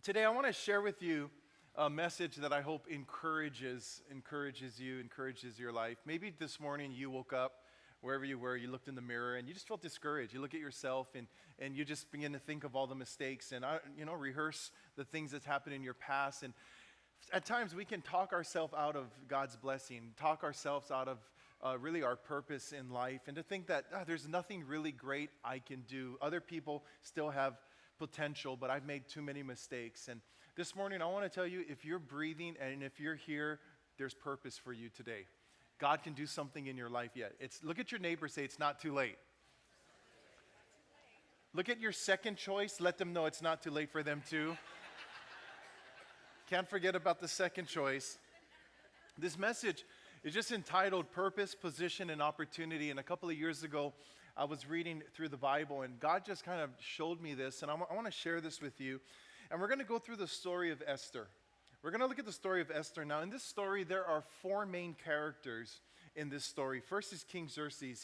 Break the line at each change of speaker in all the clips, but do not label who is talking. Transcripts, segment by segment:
Today, I want to share with you a message that I hope encourages you, encourages your life. Maybe this morning you woke up, wherever you were, you looked in the mirror and you just felt discouraged. You look at yourself and you just begin to think of all the mistakes and rehearse the things that's happened in your past. And at times we can talk ourselves out of God's blessing, talk ourselves out of really our purpose in life, and to think that there's nothing really great I can do. Other people still have potential, but I've made too many mistakes. And this morning I want to tell you, if you're breathing and if you're here, there's purpose for you today. God can do something in your life yet. Look at your neighbor, say it's not too late. Look at your second choice, let them know it's not too late for them too. Can't forget about the second choice. This message is just entitled Purpose, Position, and Opportunity. And a couple of years ago, I was reading through the Bible, and God just kind of showed me this, and I want to share this with you. And we're going to go through the story of Esther. We're going to look at the story of Esther. Now, in this story, there are four main characters in this story. First is King Xerxes.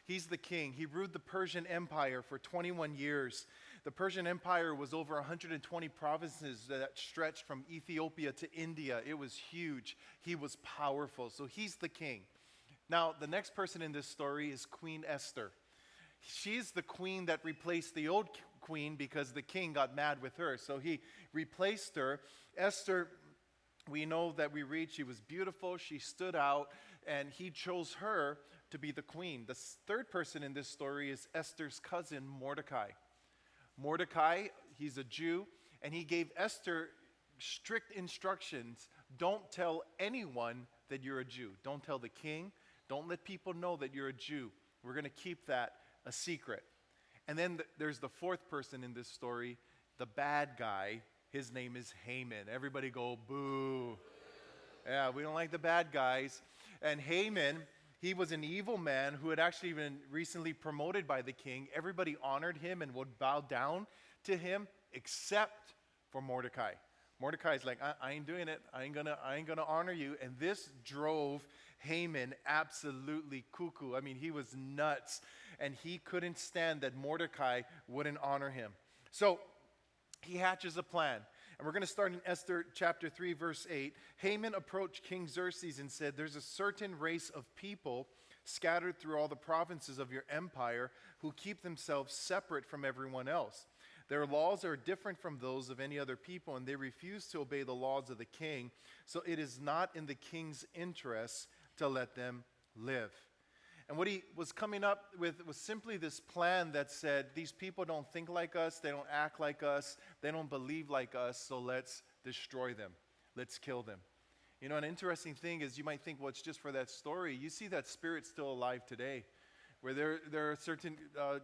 He's the king. He ruled the Persian Empire for 21 years. The Persian Empire was over 120 provinces that stretched from Ethiopia to India. It was huge. He was powerful. So he's the king. Now, the next person in this story is Queen Esther. She's the queen that replaced the old queen because the king got mad with her. So he replaced her. Esther, we know that we read, she was beautiful, she stood out, and he chose her to be the queen. The third person in this story is Esther's cousin, Mordecai. Mordecai, he's a Jew, and he gave Esther strict instructions. Don't tell anyone that you're a Jew. Don't tell the king. Don't let people know that you're a Jew. We're going to keep that a secret. And then there's the fourth person in this story, the bad guy. His name is Haman. Everybody go, boo. Yeah, we don't like the bad guys. And Haman, he was an evil man who had actually been recently promoted by the king. Everybody honored him and would bow down to him except for Mordecai. Mordecai's like, I ain't doing it. I ain't gonna honor you. And this drove Haman absolutely cuckoo. I mean, he was nuts. And he couldn't stand that Mordecai wouldn't honor him. So he hatches a plan. And we're going to start in Esther chapter 3, verse 8. Haman approached King Xerxes and said, there's a certain race of people scattered through all the provinces of your empire who keep themselves separate from everyone else. Their laws are different from those of any other people, and they refuse to obey the laws of the king. So it is not in the king's interest to let them live. And what he was coming up with was simply this plan that said, these people don't think like us, they don't act like us, they don't believe like us, so let's destroy them. Let's kill them. You know, an interesting thing is you might think, well, it's just for that story. You see that spirit still alive today, where there are certain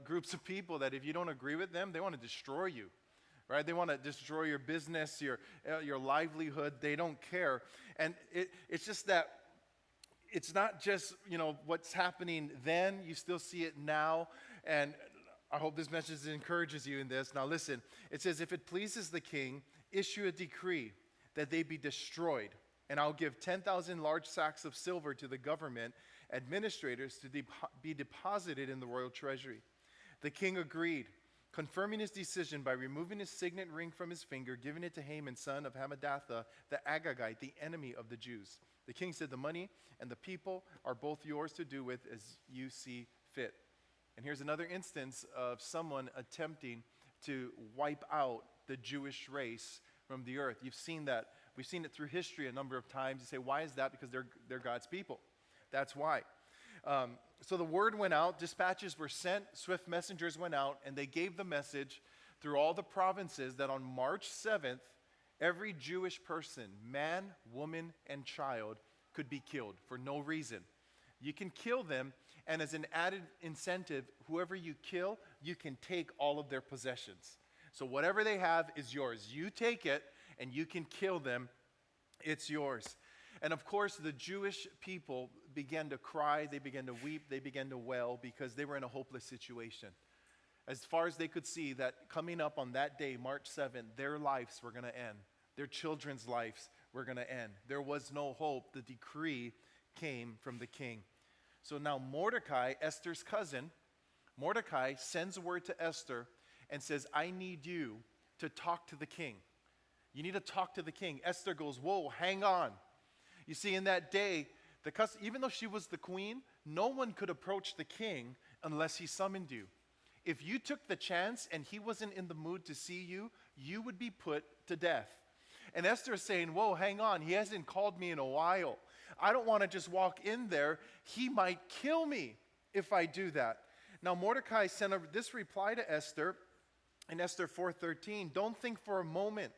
groups of people that if you don't agree with them, they want to destroy you, right? They want to destroy your business, your livelihood. They don't care. And it's just that it's not just, what's happening then. You still see it now. And I hope this message encourages you in this. Now listen, it says, if it pleases the king, issue a decree that they be destroyed. And I'll give 10,000 large sacks of silver to the government administrators to be deposited in the royal treasury. The king agreed, confirming his decision by removing his signet ring from his finger, giving it to Haman, son of Hammedatha, the Agagite, the enemy of the Jews. The king said, the money and the people are both yours to do with as you see fit. And here's another instance of someone attempting to wipe out the Jewish race from the earth. You've seen that. We've seen it through history a number of times. You say, why is that? Because they're God's people. That's why. So the word went out, dispatches were sent, swift messengers went out, and they gave the message through all the provinces that on March 7th, every Jewish person, man, woman, and child, could be killed for no reason. You can kill them, and as an added incentive, whoever you kill, you can take all of their possessions. So whatever they have is yours. You take it, and you can kill them. It's yours. And of course, the Jewish people began to cry, they began to weep, they began to wail because they were in a hopeless situation. As far as they could see, that coming up on that day, March 7th, their lives were going to end. Their children's lives were going to end. There was no hope. The decree came from the king. So now Mordecai, Esther's cousin, Mordecai sends word to Esther and says, I need you to talk to the king. You need to talk to the king. Esther goes, whoa, hang on. You see, in that day, even though she was the queen, no one could approach the king unless he summoned you. If you took the chance and he wasn't in the mood to see you, you would be put to death. And Esther is saying, whoa, hang on. He hasn't called me in a while. I don't want to just walk in there. He might kill me if I do that. Now, Mordecai sent this reply to Esther in Esther 4:13. Don't think for a moment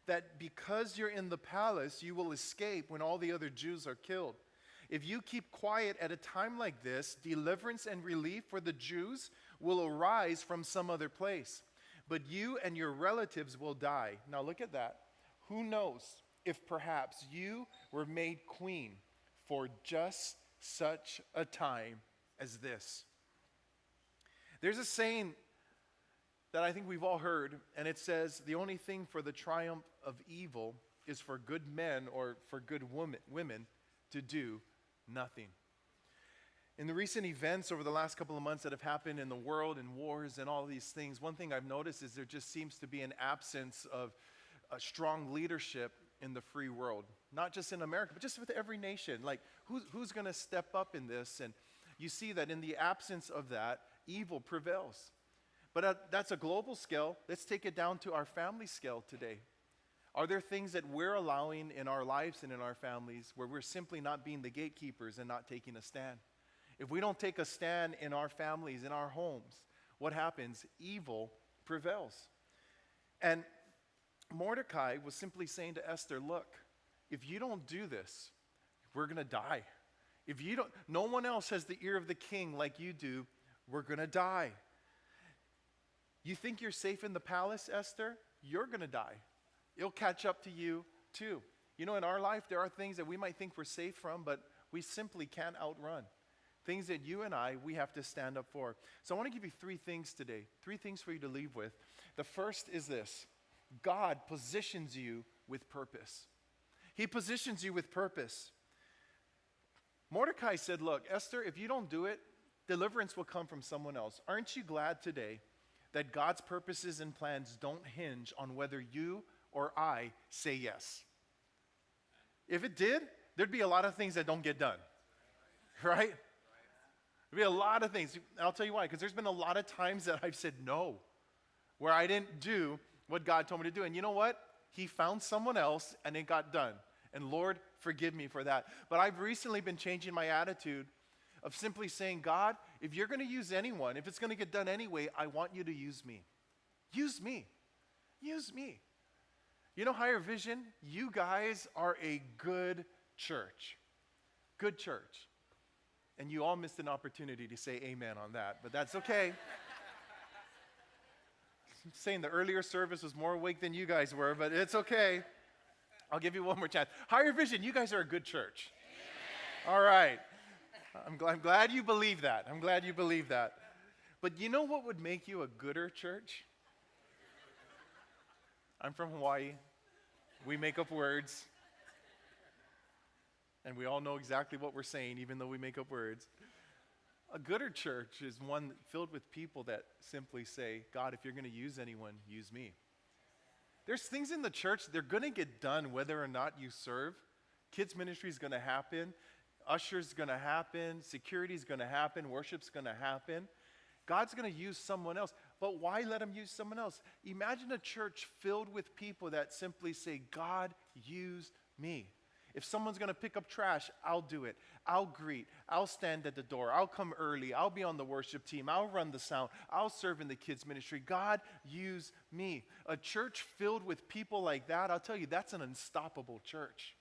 that because you're in the palace, you will escape when all the other Jews are killed. If you keep quiet at a time like this, deliverance and relief for the Jews will arise from some other place. But you and your relatives will die. Now look at that. Who knows if perhaps you were made queen for just such a time as this. There's a saying that I think we've all heard, and it says, the only thing for the triumph of evil is for good men or for good women to do nothing. In the recent events over the last couple of months that have happened in the world and wars and all these things, one thing I've noticed is there just seems to be an absence of a strong leadership in the free world. Not just in America, but just with every nation. Like, who's going to step up in this? And you see that in the absence of that, evil prevails. But that's a global scale. Let's take it down to our family scale today. Are there things that we're allowing in our lives and in our families where we're simply not being the gatekeepers and not taking a stand? If we don't take a stand in our families, in our homes, what happens? Evil prevails. And Mordecai was simply saying to Esther, look, if you don't do this, we're going to die. If you don't, no one else has the ear of the king like you do, we're going to die. You think you're safe in the palace, Esther? You're going to die. It'll catch up to you too. You know, in our life, there are things that we might think we're safe from, but we simply can't outrun. Things that you and we have to stand up for. So I want to give you three things today, three things for you to leave with. The first is this: God positions you with purpose. He positions you with purpose. Mordecai said, look, Esther, if you don't do it, deliverance will come from someone else. Aren't you glad today that God's purposes and plans don't hinge on whether you or I say yes? If it did, there'd be a lot of things that don't get done, right? There'd be a lot of things. I'll tell you why, because there's been a lot of times that I've said no, where I didn't do what God told me to do. And you know what? He found someone else and it got done. And Lord, forgive me for that. But I've recently been changing my attitude of simply saying, God, if you're going to use anyone, if it's going to get done anyway, I want you to use me. Use me. Use me. You know, Higher Vision, you guys are a good church. Good church. And you all missed an opportunity to say amen on that, but that's okay. I'm saying the earlier service was more awake than you guys were, but it's okay. I'll give you one more chance. Higher Vision, you guys are a good church. Amen. All right. I'm glad you believe that. I'm glad you believe that. But you know what would make you a gooder church? I'm from Hawaii. We make up words. And we all know exactly what we're saying, even though we make up words. A gooder church is one filled with people that simply say, God, if you're going to use anyone, use me. There's things in the church, they're going to get done whether or not you serve. Kids ministry is going to happen. Usher's going to happen. Security is going to happen. Worship's going to happen. God's going to use someone else. But why let him use someone else? Imagine a church filled with people that simply say, God, use me. If someone's going to pick up trash, I'll do it. I'll greet. I'll stand at the door. I'll come early. I'll be on the worship team. I'll run the sound. I'll serve in the kids ministry. God, use me. A church filled with people like that, I'll tell you, that's an unstoppable church.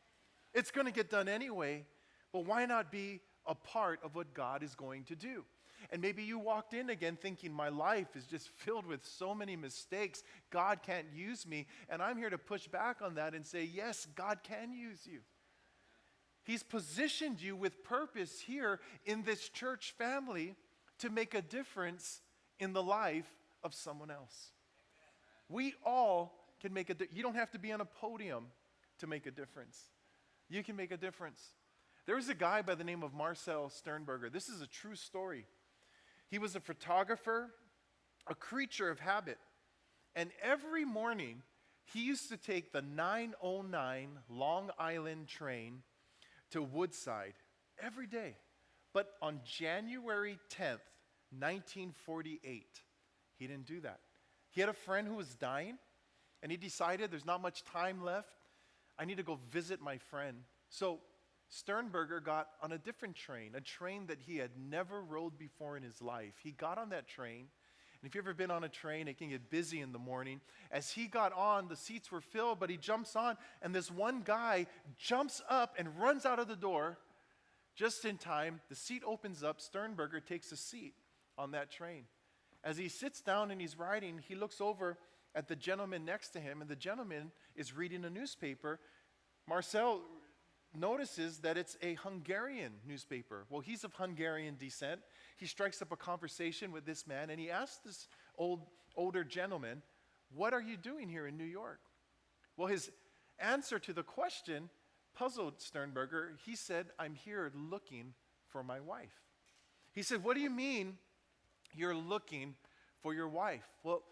It's going to get done anyway, but why not be a part of what God is going to do? And maybe you walked in again thinking, my life is just filled with so many mistakes. God can't use me. And I'm here to push back on that and say, yes, God can use you. He's positioned you with purpose here in this church family to make a difference in the life of someone else. We all can make a difference. You don't have to be on a podium to make a difference. You can make a difference. There was a guy by the name of Marcel Sternberger. This is a true story. He was a photographer, a creature of habit. And every morning, He used to take the 909 Long Island train to Woodside every day. But on January 10th, 1948, he didn't do that. He had a friend who was dying, and he decided there's not much time left. I need to go visit my friend. So Sternberger got on a different train, a train that he had never rode before in his life. He got on that train, and if you've ever been on a train, it can get busy in the morning. As he got on, the seats were filled, but he jumps on, and this one guy jumps up and runs out of the door just in time. The seat opens up. Sternberger takes a seat on that train. As he sits down and he's riding, he looks over at the gentleman next to him, and the gentleman is reading a newspaper. Marcel notices that it's a Hungarian newspaper. Well, he's of Hungarian descent. He strikes up a conversation with this man, and he asks this older gentleman, "What are you doing here in New York?" Well, his answer to the question puzzled Sternberger. He said, "I'm here looking for my wife." He said, "What do you mean you're looking for your wife?" Well,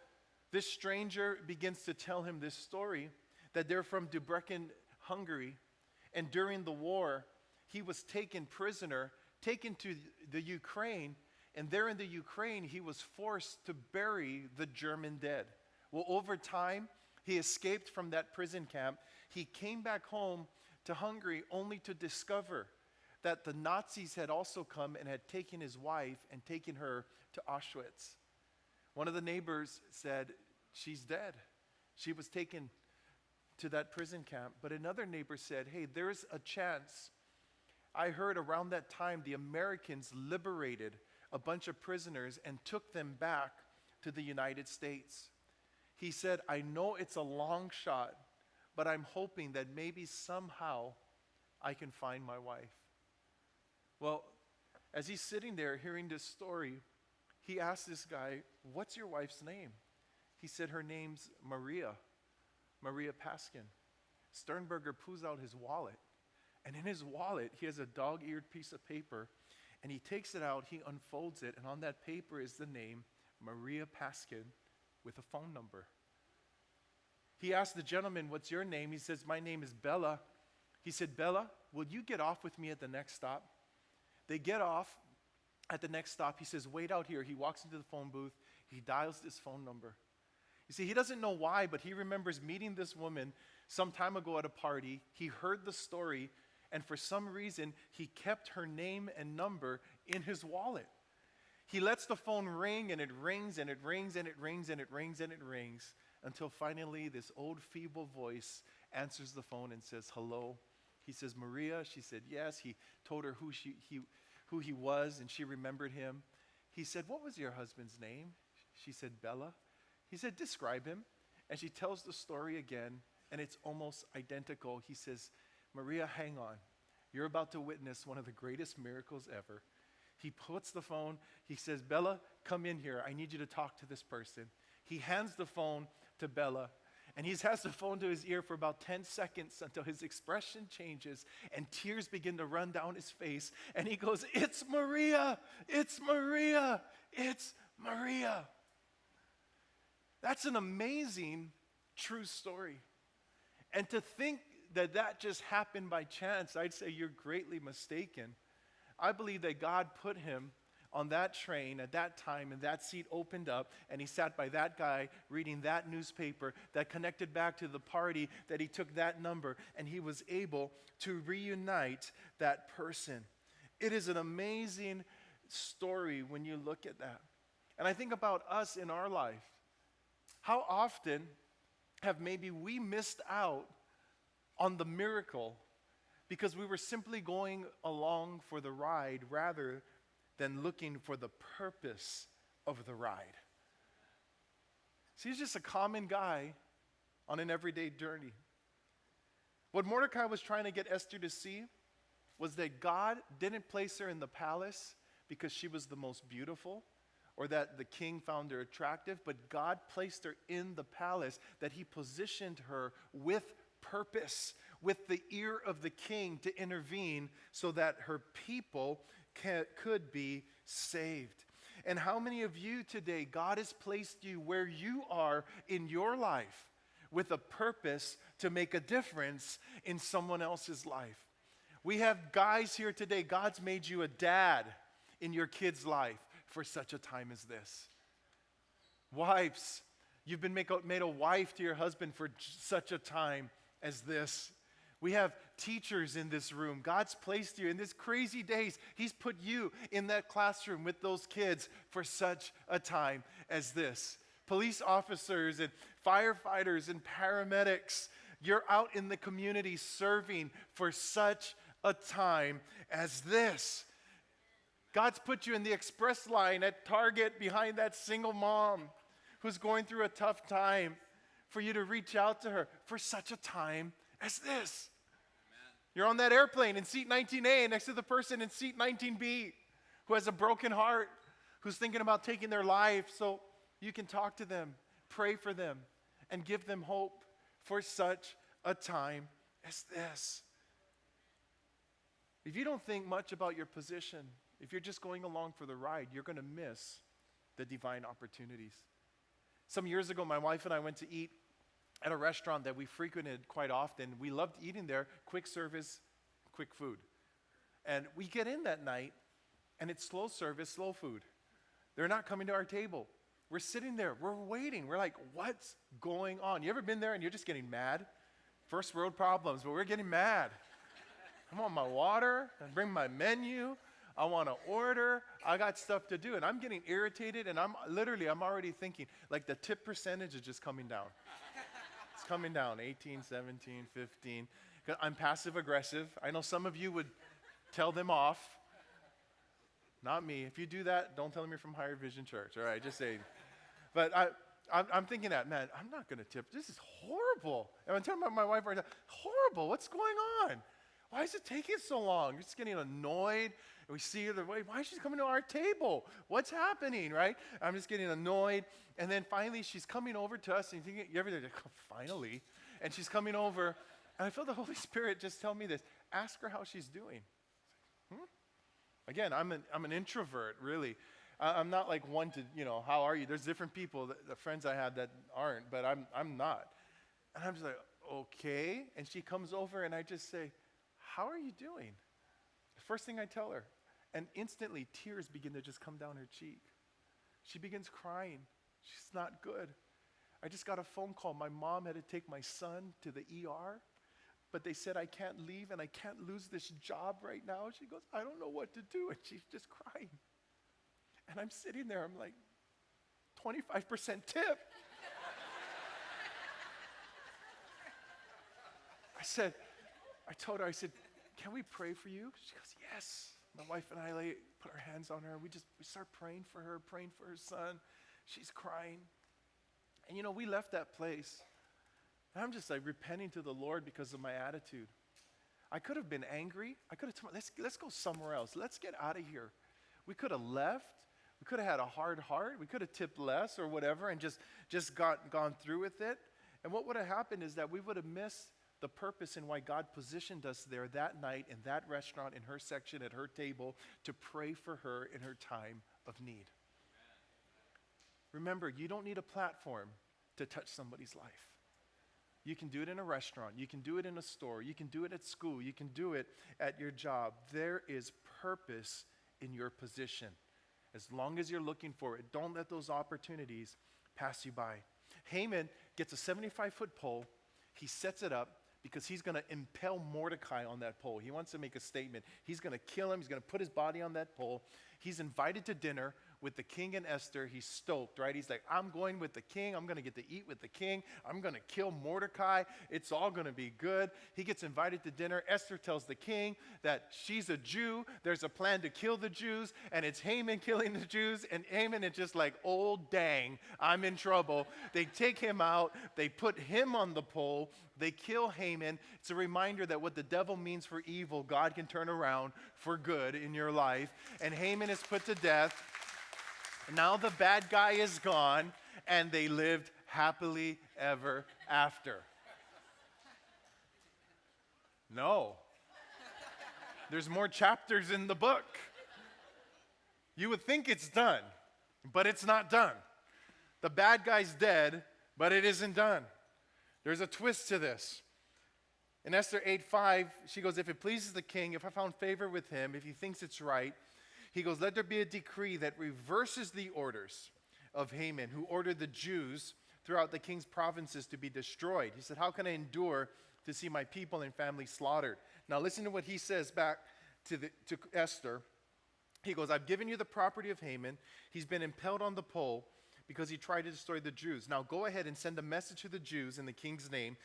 this stranger begins to tell him this story, that they're from Debrecen, Hungary, and during the war, he was taken prisoner, taken to the Ukraine, and there in the Ukraine, he was forced to bury the German dead. Well, over time, he escaped from that prison camp. He came back home to Hungary only to discover that the Nazis had also come and had taken his wife and taken her to Auschwitz. One of the neighbors said, "She's dead. She was taken to that prison camp." But another neighbor said, "Hey, there's a chance. I heard around that time the Americans liberated a bunch of prisoners and took them back to the United States." He said, "I know it's a long shot, but I'm hoping that maybe somehow I can find my wife." Well, as he's sitting there hearing this story, he asked this guy, "What's your wife's name?" He said, "Her name's Maria Paskin." Sternberger pulls out his wallet, and in his wallet, he has a dog-eared piece of paper, and he takes it out, he unfolds it, and on that paper is the name Maria Paskin with a phone number. He asked the gentleman, "What's your name?" He says, "My name is Bella." He said, "Bella, will you get off with me at the next stop?" They get off at the next stop. He says, "Wait out here." He walks into the phone booth. He dials this phone number. You see, he doesn't know why, but he remembers meeting this woman some time ago at a party. He heard the story, and for some reason, he kept her name and number in his wallet. He lets the phone ring, and it rings, and it rings, and it rings, and it rings, and it rings, until finally this old feeble voice answers the phone and says, "Hello." He says, "Maria?" She said, "Yes." He told her who he was, and she remembered him. He said, "What was your husband's name?" She said, "Bella." He said, "Describe him." And she tells the story again, and it's almost identical. He says, "Maria, hang on. You're about to witness one of the greatest miracles ever." He puts the phone, he says, "Bella, come in here. I need you to talk to this person." He hands the phone to Bella, and he has the phone to his ear for about 10 seconds until his expression changes and tears begin to run down his face. And he goes, "It's Maria! It's Maria! It's Maria!" That's an amazing true story. And to think that that just happened by chance, I'd say you're greatly mistaken. I believe that God put him on that train at that time, and that seat opened up, and he sat by that guy reading that newspaper that connected back to the party, that he took that number, and he was able to reunite that person. It is an amazing story when you look at that. And I think about us in our life. How often have maybe we missed out on the miracle because we were simply going along for the ride rather than looking for the purpose of the ride? See, he's just a common guy on an everyday journey. What Mordecai was trying to get Esther to see was that God didn't place her in the palace because she was the most beautiful or that the king found her attractive, but God placed her in the palace, that he positioned her with purpose, with the ear of the king to intervene so that her people could be saved. And how many of you today, God has placed you where you are in your life, with a purpose to make a difference in someone else's life. We have guys here today. God's made you a dad in your kid's life for such a time as this. Wives, you've been made a wife to your husband for such a time as this. We have teachers in this room. God's placed you in these crazy days. He's put you in that classroom with those kids for such a time as this. Police officers and firefighters and paramedics, you're out in the community serving for such a time as this. God's put you in the express line at Target behind that single mom who's going through a tough time, for you to reach out to her for such a time as this. Amen. You're on that airplane in seat 19A next to the person in seat 19B who has a broken heart, who's thinking about taking their life, so you can talk to them, pray for them, and give them hope for such a time as this. If you don't think much about your position, if you're just going along for the ride, you're going to miss the divine opportunities. Some years ago, my wife and I went to eat at a restaurant that we frequented quite often. We loved eating there, quick service, quick food. And we get in that night, and it's slow service, slow food. They're not coming to our table. We're sitting there, we're waiting. We're like, what's going on? You ever been there and you're just getting mad? First world problems, but we're getting mad. I want my water, I bring my menu, I want to order, I got stuff to do, and I'm getting irritated, and I'm already thinking, like the tip percentage is just coming down. It's coming down, 18, 17, 15. I'm passive aggressive. I know some of you would tell them off. Not me. If you do that, don't tell them you're from Higher Vision Church, all right, just saying. But I'm thinking that, man, I'm not going to tip. This is horrible. And I'm telling my wife right now, horrible, what's going on? Why is it taking so long? You're just getting annoyed. And we see her, why is she coming to our table? What's happening, right? I'm just getting annoyed. And then finally, she's coming over to us, and you're like, oh, finally. And she's coming over, and I feel the Holy Spirit just tell me this. Ask her how she's doing. Again, I'm an introvert, really. I'm not like one to, how are you? There's different people, the friends I have that aren't, but I'm not. And I'm just like, okay. And she comes over, and I just say, how are you doing? The first thing I tell her, and instantly tears begin to just come down her cheek. She begins crying. She's not good. I just got a phone call. My mom had to take my son to the ER, but they said I can't leave and I can't lose this job right now. She goes, I don't know what to do, and she's just crying. And I'm sitting there, I'm like, 25% tip. I told her, I said, can we pray for you? She goes, yes. My wife and I put our hands on her. We start praying for her son. She's crying. And we left that place. And I'm just like repenting to the Lord because of my attitude. I could have been angry. I could have told, let's go somewhere else. Let's get out of here. We could have left. We could have had a hard heart. We could have tipped less or whatever and just gone through with it. And what would have happened is that we would have missed the purpose and why God positioned us there that night in that restaurant, in her section, at her table, to pray for her in her time of need. Remember, you don't need a platform to touch somebody's life. You can do it in a restaurant. You can do it in a store. You can do it at school. You can do it at your job. There is purpose in your position. As long as you're looking for it, don't let those opportunities pass you by. Haman gets a 75-foot pole. He sets it up because he's going to impale Mordecai on that pole. He wants to make a statement. He's going to kill him. He's going to put his body on that pole. He's invited to dinner with the king and Esther. He's stoked, right? He's like, I'm going with the king. I'm going to get to eat with the king. I'm going to kill Mordecai. It's all going to be good. He gets invited to dinner. Esther tells the king that she's a Jew. There's a plan to kill the Jews, and it's Haman killing the Jews. And Haman is just like, oh, dang, I'm in trouble. They take him out. They put him on the pole. They kill Haman. It's a reminder that what the devil means for evil, God can turn around for good in your life. And Haman is put to death. Now the bad guy is gone, and they lived happily ever after. No. There's more chapters in the book. You would think it's done, but it's not done. The bad guy's dead, but it isn't done. There's a twist to this. In Esther 8:5, she goes, if it pleases the king, if I found favor with him, if he thinks it's right, he goes, let there be a decree that reverses the orders of Haman, who ordered the Jews throughout the king's provinces to be destroyed. He said, how can I endure to see my people and family slaughtered? Now listen to what he says back to Esther. He goes, I've given you the property of Haman. He's been impaled on the pole because he tried to destroy the Jews. Now go ahead and send a message to the Jews in the king's name,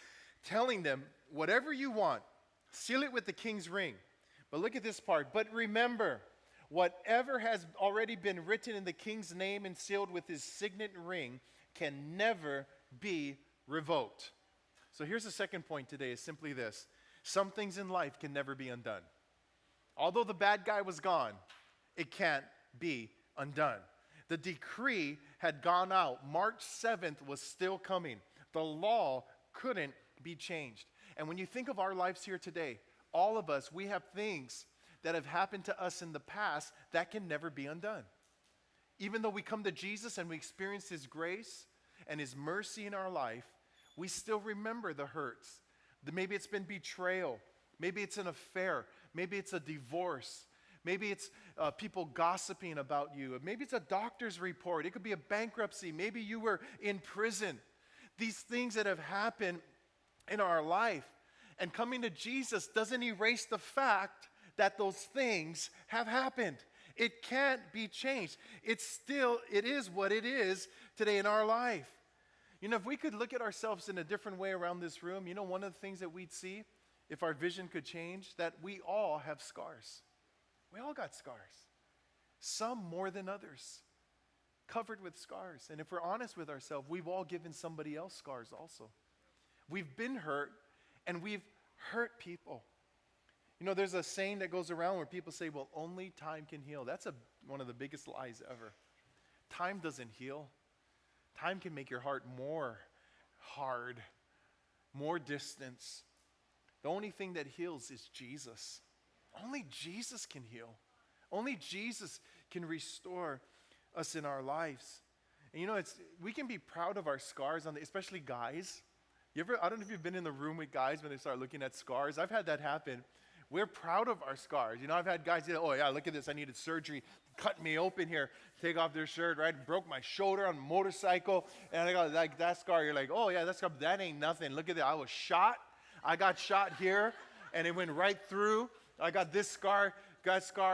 telling them, whatever you want, seal it with the king's ring. But look at this part. But remember, whatever has already been written in the king's name and sealed with his signet ring can never be revoked. So here's the second point today, is simply this. Some things in life can never be undone. Although the bad guy was gone, it can't be undone. The decree had gone out. March 7th was still coming. The law couldn't be changed. And when you think of our lives here today, all of us, we have things that have happened to us in the past that can never be undone. Even though we come to Jesus and we experience his grace and his mercy in our life, we still remember the hurts. Maybe it's been betrayal. Maybe it's an affair. Maybe it's a divorce. Maybe it's people gossiping about you. Maybe it's a doctor's report. It could be a bankruptcy. Maybe you were in prison. These things that have happened in our life. And coming to Jesus doesn't erase the fact that those things have happened. It can't be changed. It is what it is today in our life. You know, if we could look at ourselves in a different way around this room, you know, one of the things that we'd see, if our vision could change, that we all have scars. We all got scars. Some more than others. Covered with scars. And if we're honest with ourselves, we've all given somebody else scars also. We've been hurt, and we've hurt people. You know, there's a saying that goes around where people say, well, only time can heal. That's one of the biggest lies ever. Time doesn't heal. Time can make your heart more hard, more distance. The only thing that heals is Jesus. Only Jesus can heal. Only Jesus can restore us in our lives. And you know, we can be proud of our scars, especially guys. I don't know if you've been in the room with guys when they start looking at scars. I've had that happen. We're proud of our scars. You know, I've had guys say, oh yeah, look at this, I needed surgery, cut me open here, take off their shirt, right? Broke my shoulder on a motorcycle, and I got like that scar. You're like, oh yeah, that ain't nothing. Look at that, I was shot. I got shot here, and it went right through. I got this scar,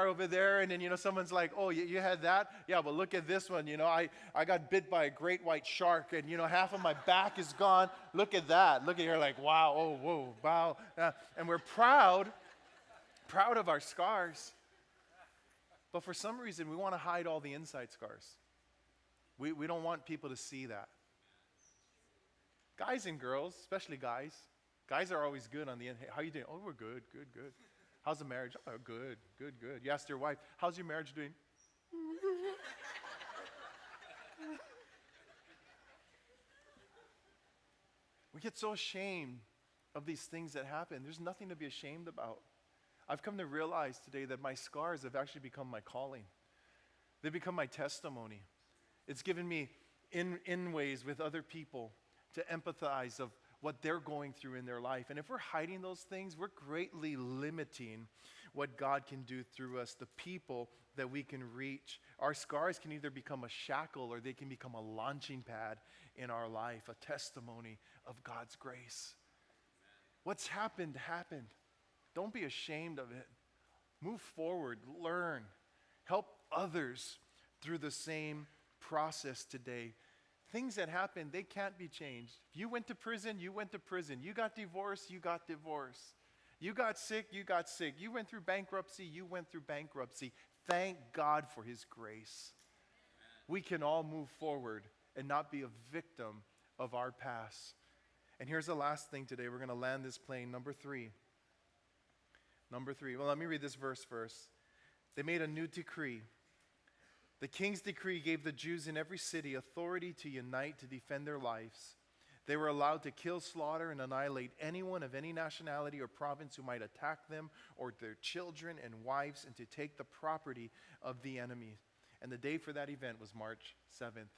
over there, and then, you know, someone's like, oh, you had that? Yeah, but look at this one, you know, I got bit by a great white shark, and, you know, half of my back is gone. Look at that. Look at here, like, wow, oh, whoa, wow. And we're proud of our scars. But for some reason, we want to hide all the inside scars. We don't want people to see that. Guys and girls, especially guys. Guys are always good on the end. Hey, how you doing? Oh, we're good. How's the marriage? Oh, good. You asked your wife, how's your marriage doing? We get so ashamed of these things that happen. There's nothing to be ashamed about. I've come to realize today that my scars have actually become my calling. They've become my testimony. It's given me in ways with other people to empathize of what they're going through in their life. And if we're hiding those things, we're greatly limiting what God can do through us, the people that we can reach. Our scars can either become a shackle or they can become a launching pad in our life, a testimony of God's grace. What's happened. Don't be ashamed of it. Move forward, learn, help others through the same process today. Things that happen, they can't be changed. If you went to prison, you went to prison. You got divorced, you got divorced. You got sick, you got sick. You went through bankruptcy, you went through bankruptcy. Thank God for his grace. We can all move forward and not be a victim of our past. And here's the last thing today. We're going to land this plane. Number three. Well, let me read this verse first. They made a new decree. The king's decree gave the Jews in every city authority to unite to defend their lives. They were allowed to kill, slaughter, and annihilate anyone of any nationality or province who might attack them or their children and wives, and to take the property of the enemy. And the day for that event was March 7th.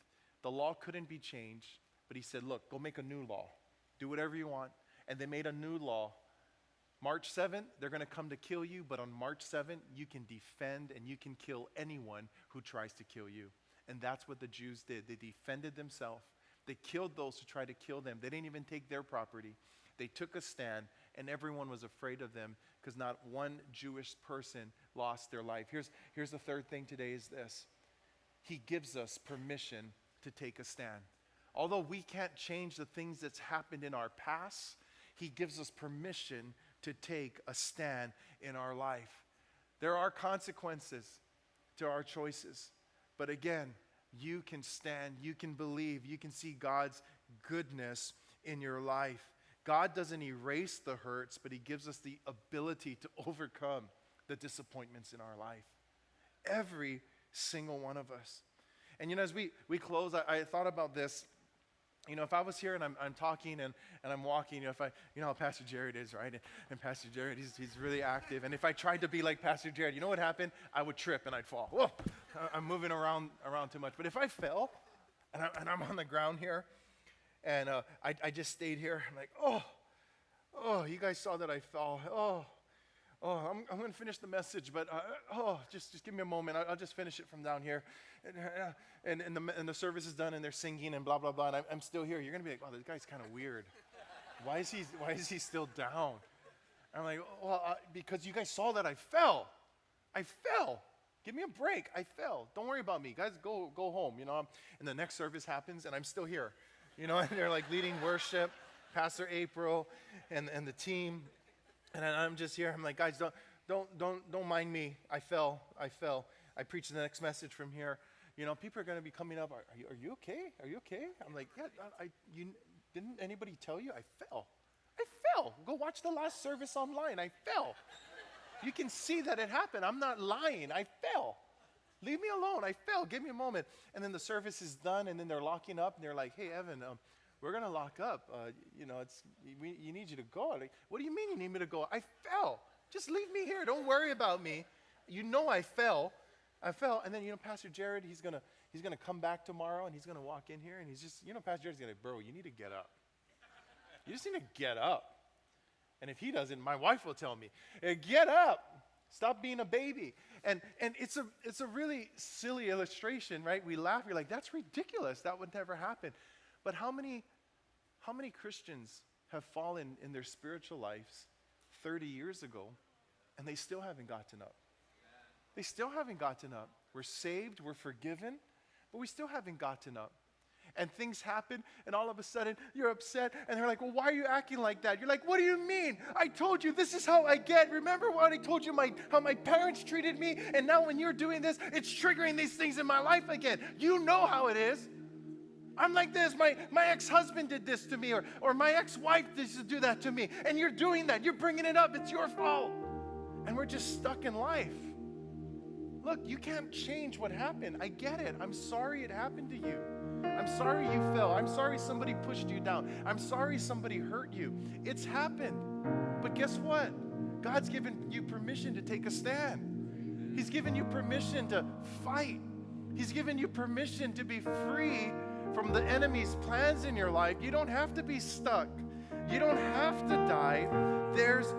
The law couldn't be changed, but he said, look, go make a new law. Do whatever you want. And they made a new law. March 7th, they're going to come to kill you, but on March 7th, you can defend and you can kill anyone who tries to kill you. And that's what the Jews did. They defended themselves. They killed those who tried to kill them. They didn't even take their property. They took a stand, and everyone was afraid of them because not one Jewish person lost their life. Here's the third thing today is this. He gives us permission to take a stand. Although we can't change the things that's happened in our past, he gives us permission to take a stand in our life. There are consequences to our choices. But again, you can stand, you can believe, you can see God's goodness in your life. God doesn't erase the hurts, but he gives us the ability to overcome the disappointments in our life. Every single one of us. And as we close, I thought about this. If I was here and I'm talking and I'm walking, if I, how Pastor Jared is, right? And Pastor Jared, he's really active. And if I tried to be like Pastor Jared, you know what happened? I would trip and I'd fall. Whoa, I'm moving around too much. But if I fell and I'm on the ground here and I just stayed here, I'm like, oh, you guys saw that I fell. I'm going to finish the message, but just give me a moment. I'll just finish it from down here. And the service is done, and they're singing and blah, blah, blah, and I'm still here. You're going to be like, wow, this guy's kind of weird. Why is he still down? I'm like, well, because you guys saw that I fell. I fell. Give me a break. I fell. Don't worry about me. Guys, go home, And the next service happens, and I'm still here. And they're like leading worship, Pastor April and the team. And I'm just here. I'm like, guys, don't mind me. I fell. I preach the next message from here. People are going to be coming up. Are you okay? Are you okay? I'm like, yeah. Didn't anybody tell you? I fell. Go watch the last service online. I fell. You can see that it happened. I'm not lying. I fell. Leave me alone. I fell. Give me a moment. And then the service is done, and then they're locking up, and they're like, hey, Evan, we're going to lock up. You need you to go. Like, what do you mean you need me to go? I fell. Just leave me here. Don't worry about me. I fell. And then, Pastor Jared, he's going to come back tomorrow, and he's going to walk in here, and he's just, Pastor Jared's going to, bro, you need to get up. You just need to get up. And if he doesn't, my wife will tell me, hey, get up. Stop being a baby. And it's a really silly illustration, right? We laugh. You're like, that's ridiculous. That would never happen. But how many Christians have fallen in their spiritual lives 30 years ago, and they still haven't gotten up? They still haven't gotten up. We're saved, we're forgiven, but we still haven't gotten up. And things happen, and all of a sudden, you're upset, and they're like, well, why are you acting like that? You're like, what do you mean? I told you this is how I get. Remember what I told you, how my parents treated me, and now when you're doing this, it's triggering these things in my life again. You know how it is. I'm like this. My ex-husband did this to me, or my ex-wife used to do that to me, and you're doing that. You're bringing it up. It's your fault. And we're just stuck in life. Look, you can't change what happened. I get it. I'm sorry it happened to you. I'm sorry you fell. I'm sorry somebody pushed you down. I'm sorry somebody hurt you. It's happened. But guess what? God's given you permission to take a stand. He's given you permission to fight. He's given you permission to be free from the enemy's plans in your life. You don't have to be stuck. You don't have to die. There's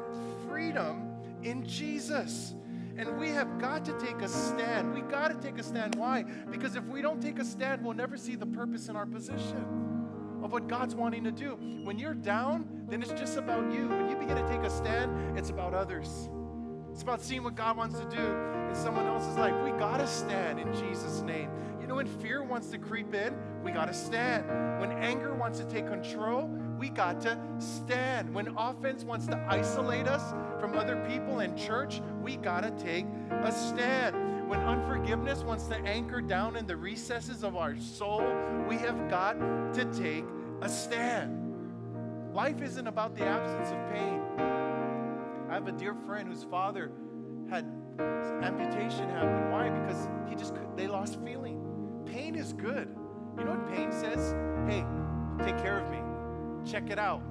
freedom in Jesus. And we have got to take a stand. We got to take a stand. Why? Because if we don't take a stand, we'll never see the purpose in our position of what God's wanting to do. When you're down, then it's just about you. When you begin to take a stand, it's about others. It's about seeing what God wants to do in someone else's life. We got to stand in Jesus' name. When fear wants to creep in, we got to stand. When anger wants to take control, we got to stand. When offense wants to isolate us from other people in church, we got to take a stand. When unforgiveness wants to anchor down in the recesses of our soul, we have got to take a stand. Life isn't about the absence of pain. I have a dear friend whose father had amputation happen. Why? Because they lost feeling. Pain is good. You know what pain says? Hey, take care of me. Check it out.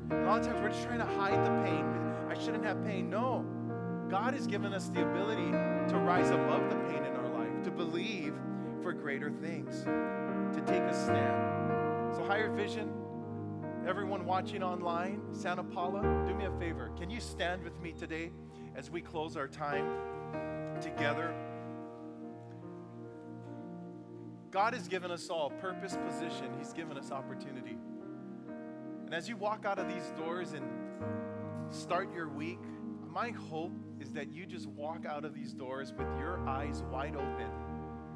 And a lot of times we're just trying to hide the pain. I shouldn't have pain. No. God has given us the ability to rise above the pain in our life, to believe for greater things, to take a stand. So higher vision, Everyone watching online, Santa Paula, do me a favor. Can you stand with me today as we close our time together? God has given us all purpose, position. He's given us opportunity. And as you walk out of these doors and start your week, my hope is that you just walk out of these doors with your eyes wide open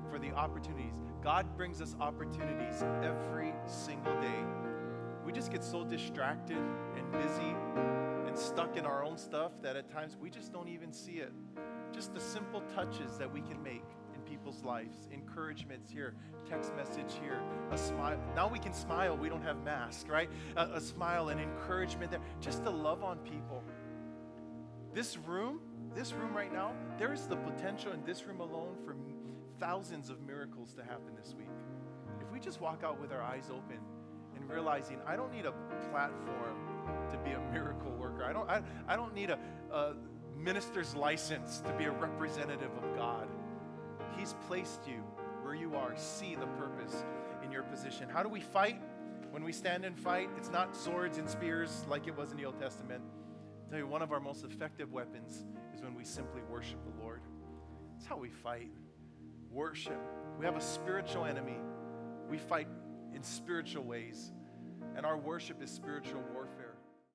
for the opportunities. God brings us opportunities every single day. We just get so distracted and busy and stuck in our own stuff that at times we just don't even see it. Just the simple touches that we can make in people's lives. Encouragements here, text message here, a smile. Now we can smile, we don't have masks, right? A smile, an encouragement there, just to love on people. This room right now, there is the potential in this room alone for thousands of miracles to happen this week. If we just walk out with our eyes open and realizing I don't need a platform to be a miracle worker. I don't need a minister's license to be a representative of God. He's placed you where you are. See the purpose in your position. How do we fight? When we stand and fight, it's not swords and spears like it was in the Old Testament. I'll tell you, one of our most effective weapons is when we simply worship the Lord. That's how we fight. Worship. We have a spiritual enemy. We fight in spiritual ways. And our worship is spiritual